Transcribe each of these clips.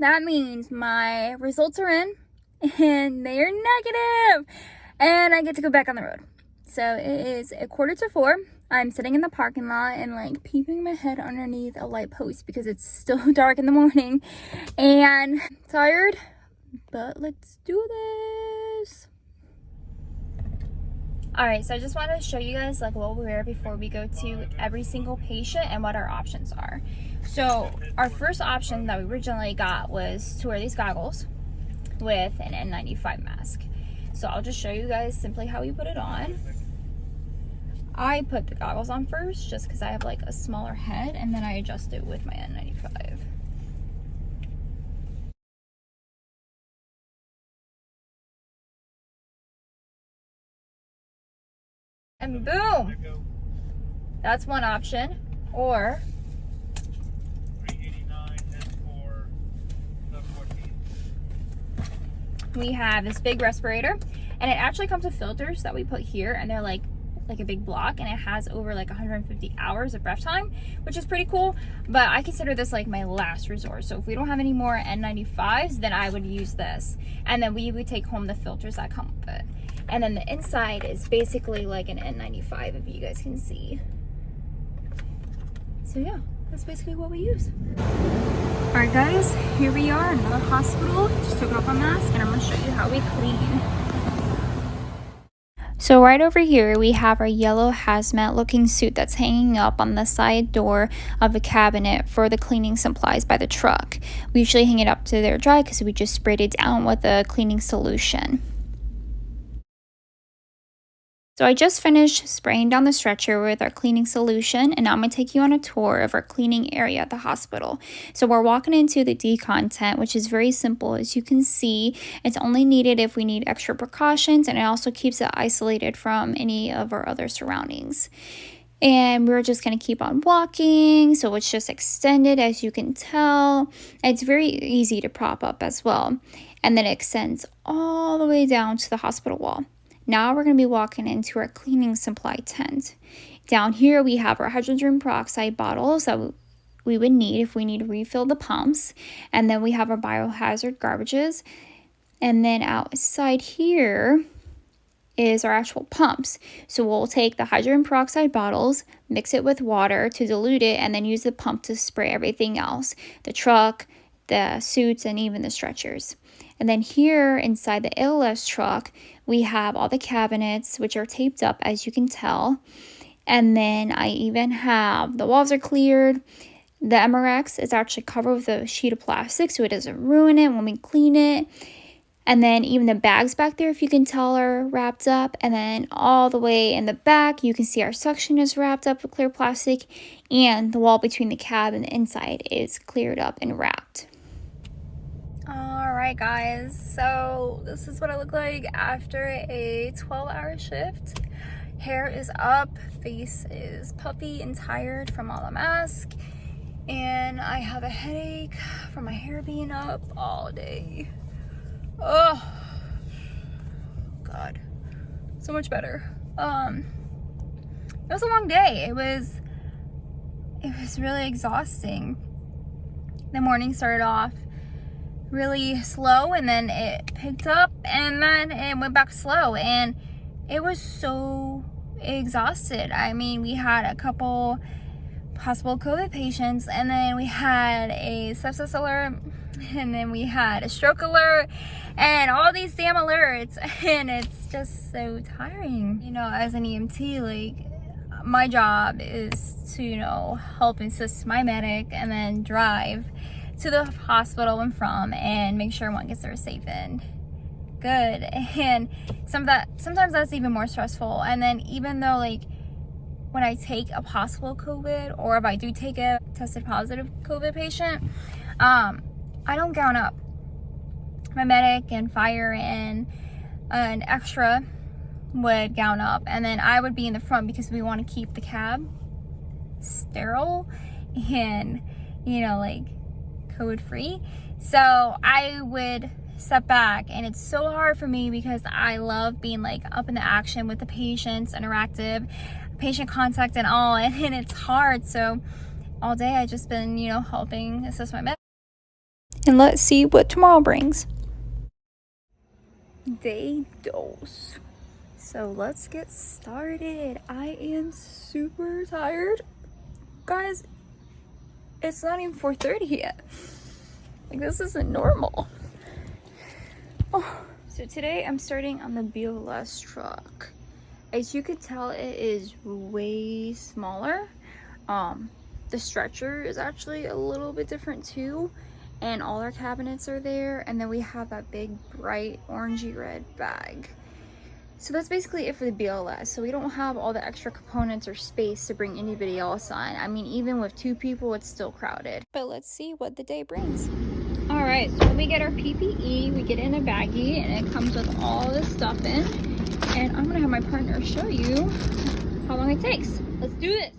that means my results are in and they are negative and I get to go back on the road. So it is 3:45. I'm sitting in the parking lot and like peeping my head underneath a light post because it's still dark in the morning and tired, but let's do this. Alright, so I just wanted to show you guys like what we wear before we go to every single patient and what our options are. So our first option that we originally got was to wear these goggles with an N95 mask. So I'll just show you guys simply how we put it on. I put the goggles on first just because I have like a smaller head, and then I adjust it with my N95. And boom! That's one option. Or we have this big respirator, and it actually comes with filters that we put here, and they're like a big block, and it has over like 150 hours of breath time, which is pretty cool. But I consider this like my last resort. So if we don't have any more N95s, then I would use this, and then we would take home the filters that come with it. And then the inside is basically like an N95, if you guys can see. So yeah, that's basically what we use. All right guys, here we are in another hospital. Just took off our mask and I'm gonna show you how we clean. So right over here, we have our yellow hazmat looking suit that's hanging up on the side door of a cabinet for the cleaning supplies by the truck. We usually hang it up to their dry because we just sprayed it down with a cleaning solution. So I just finished spraying down the stretcher with our cleaning solution, and now I'm going to take you on a tour of our cleaning area at the hospital. So we're walking into the decon tent, which is very simple. As you can see, it's only needed if we need extra precautions, and it also keeps it isolated from any of our other surroundings. And we're just going to keep on walking, so it's just extended, as you can tell. It's very easy to prop up as well, and then it extends all the way down to the hospital wall. Now we're going to be walking into our cleaning supply tent. Down here we have our hydrogen peroxide bottles that we would need if we need to refill the pumps. And then we have our biohazard garbages. And then outside here is our actual pumps. So we'll take the hydrogen peroxide bottles, mix it with water to dilute it, and then use the pump to spray everything else. The truck, the suits, and even the stretchers. And then here inside the ALS truck, we have all the cabinets, which are taped up, as you can tell. And then I even have, the walls are cleared. The MRX is actually covered with a sheet of plastic so it doesn't ruin it when we clean it. And then even the bags back there, if you can tell, are wrapped up. And then all the way in the back, you can see our suction is wrapped up with clear plastic. And the wall between the cab and the inside is cleared up and wrapped. Alright guys, so this is what I look like after a 12-hour shift. Hair is up, face is puffy and tired from all the mask, and I have a headache from my hair being up all day. Oh god, so much better. It was a long day. It was really exhausting. The morning started off really slow, and then it picked up, and then it went back slow, and it was so exhausted. I mean, we had a couple possible COVID patients, and then we had a sepsis alert, and then we had a stroke alert, and all these damn alerts, and it's just so tiring. You know, as an EMT, like, my job is to, you know, help assist my medic and then drive to the hospital and from, and make sure everyone gets there safe and good. And sometimes that's even more stressful. And then even though, like, when I take a possible COVID, or if I do take a tested positive COVID patient, I don't gown up. My medic and fire and an extra would gown up, and then I would be in the front because we want to keep the cab sterile and, you know, like, COVID free. So I would step back, and it's so hard for me because I love being like up in the action with the patients, interactive, patient contact and all, and it's hard. So all day I just been, you know, helping assist my med. and let's see what tomorrow brings. Day dos. So let's get started. I am super tired. Guys, it's not even 4:30 yet. Like, this isn't normal. Oh. So today I'm starting on the BLS truck. As you could tell, it is way smaller. The stretcher is actually a little bit different too, and all our cabinets are there, and then we have that big bright orangey red bag. So that's basically it for the BLS. So we don't have all the extra components or space to bring anybody else on. I mean, even with 2 people, it's still crowded. But let's see what the day brings. All right, so when we get our PPE, we get in a baggie, and it comes with all this stuff in. And I'm gonna have my partner show you how long it takes. Let's do this.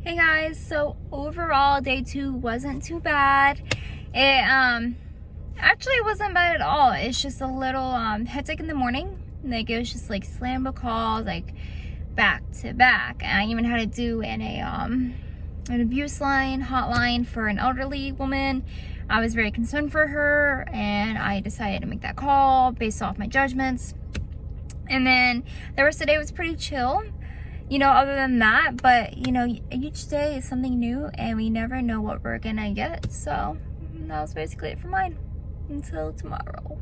Hey guys, so overall day 2 wasn't too bad. It actually wasn't bad at all. It's just a little hectic in the morning. Like, it was just like slam of calls, like back to back. And I even had to do an abuse line hotline for an elderly woman. I was very concerned for her, and I decided to make that call based off my judgments. And then the rest of the day was pretty chill, you know, other than that. But, you know, each day is something new, and we never know what we're gonna get. So that was basically it for mine. Until tomorrow.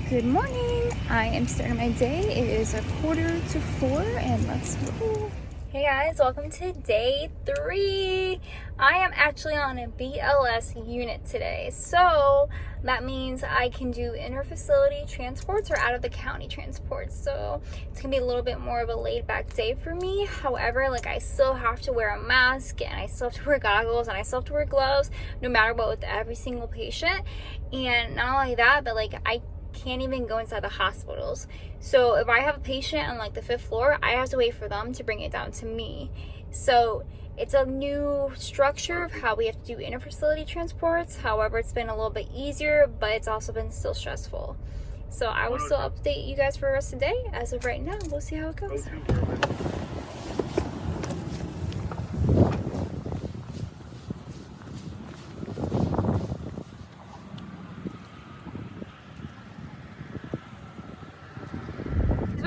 Good morning. I am starting my day. It is 3:45, and let's go. Hey guys, welcome to day 3. I am actually on a BLS unit today, so that means I can do inter-facility transports or out of the county transports. So it's gonna be a little bit more of a laid back day for me. However, like, I still have to wear a mask, and I still have to wear goggles, and I still have to wear gloves no matter what with every single patient. And not only that, but like, I can't even go inside the hospitals. So if I have a patient on like the 5th floor, I have to wait for them to bring it down to me. So it's a new structure of how we have to do inter-facility transports. However, it's been a little bit easier, but it's also been still stressful. So I will still update you guys for the rest of the day. As of right now, we'll see how it goes.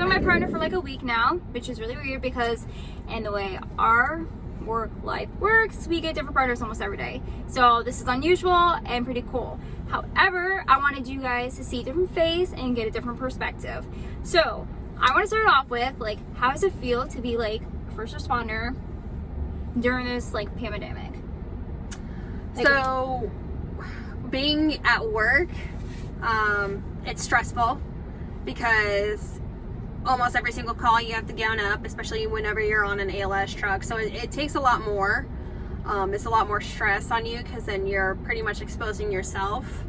My partner for like a week now, which is really weird because in the way our work life works, we get different partners almost every day. So this is unusual and pretty cool. However, I wanted you guys to see a different face and get a different perspective. So I want to start off with, like, how does it feel to be like a first responder during this like pandemic? Like, so being at work, it's stressful because almost every single call you have to gown up, especially whenever you're on an ALS truck. So it takes a lot more. It's a lot more stress on you because then you're pretty much exposing yourself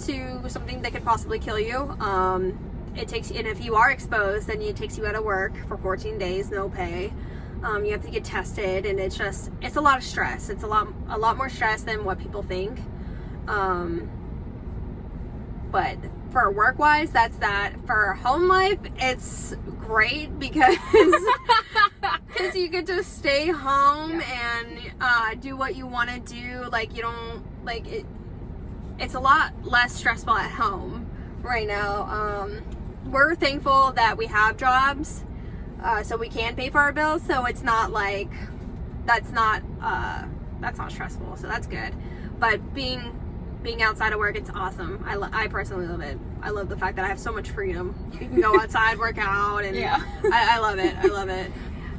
to something that could possibly kill you. And if you are exposed, then it takes you out of work for 14 days, no pay. You have to get tested, and it's a lot of stress. It's a lot more stress than what people think. But for work-wise, that's that. For home life, it's great because you get to stay home and do what you want to do. Like, you don't, like, it's a lot less stressful at home right now. We're thankful that we have jobs, so we can pay for our bills. So it's not like that's not stressful. So that's good. But being outside of work, it's awesome. I personally love it. I love the fact that I have so much freedom. You can go outside, work out, and yeah. I love it. I love it.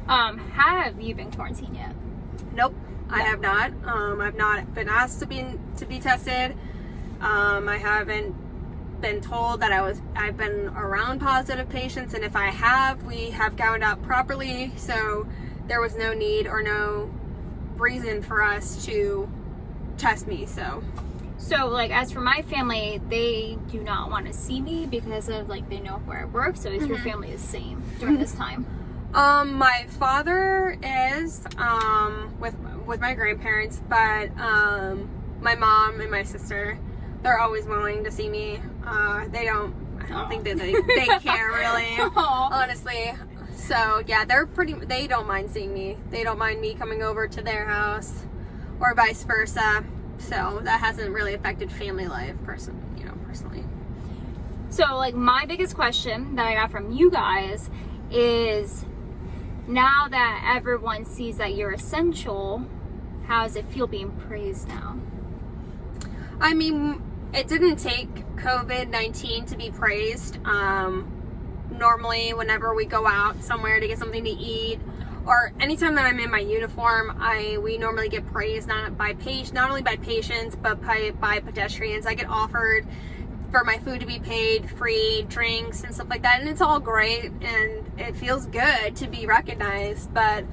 Have you been quarantined yet? Nope. I have not. I've not been asked to be tested. I haven't been told that I've been around positive patients, and if I have, we have gowned up properly, so there was no need or no reason for us to test me. So like, as for my family, they do not want to see me because of, like, they know where I work. So is your family the same during this time? My father is with my grandparents, but my mom and my sister, they're always willing to see me. I don't think that they care really, honestly. So yeah, they don't mind seeing me. They don't mind me coming over to their house or vice versa. So that hasn't really affected family life personally. So, like, my biggest question that I got from you guys is, now that everyone sees that you're essential, how does it feel being praised now? I mean, it didn't take COVID-19 to be praised. Normally, whenever we go out somewhere to get something to eat, or anytime that I'm in my uniform, we normally get praised not only by patients but by pedestrians. I get offered for my food to be paid, free drinks and stuff like that, and it's all great and it feels good to be recognized. But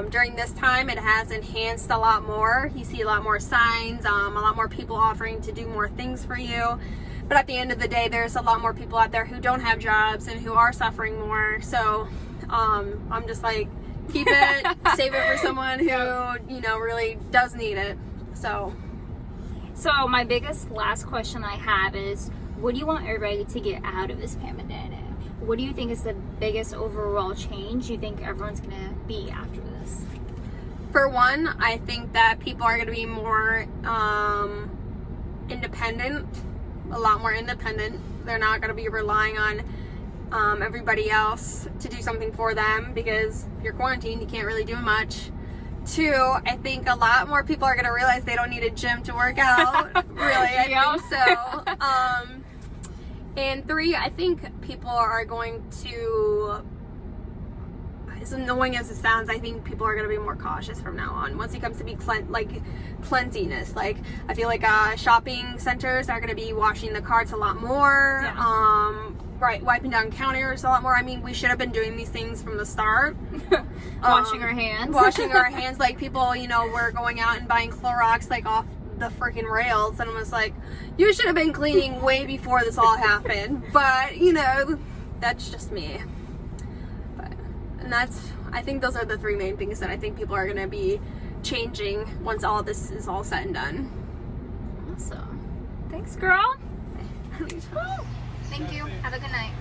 during this time, it has enhanced a lot more. You see a lot more signs, a lot more people offering to do more things for you. But at the end of the day, there's a lot more people out there who don't have jobs and who are suffering more. So I'm just like, keep it, save it for someone who, really does need it. So my biggest last question I have is, what do you want everybody to get out of this pandemic? What do you think is the biggest overall change you think everyone's going to be after this? For one, I think that people are going to be more independent, a lot more independent. They're not going to be relying on everybody else to do something for them, because you're quarantined, you can't really do much. Two, I think a lot more people are going to realize they don't need a gym to work out. Really, I think so. And three, I think people are going to, as annoying as it sounds, I think people are going to be more cautious from now on. Once it comes to be cleanliness, like, I feel like shopping centers are going to be washing the carts a lot more. Yeah. Wiping down counters a lot more. I mean, we should have been doing these things from the start. Washing our hands. Like, people, were going out and buying Clorox, like, off the freaking rails, and I was like, you should have been cleaning way before this all happened. But, that's just me. I think those are the three main things that I think people are going to be changing once all this is all said and done. Awesome. Thanks, girl. Thank you. Have a good night.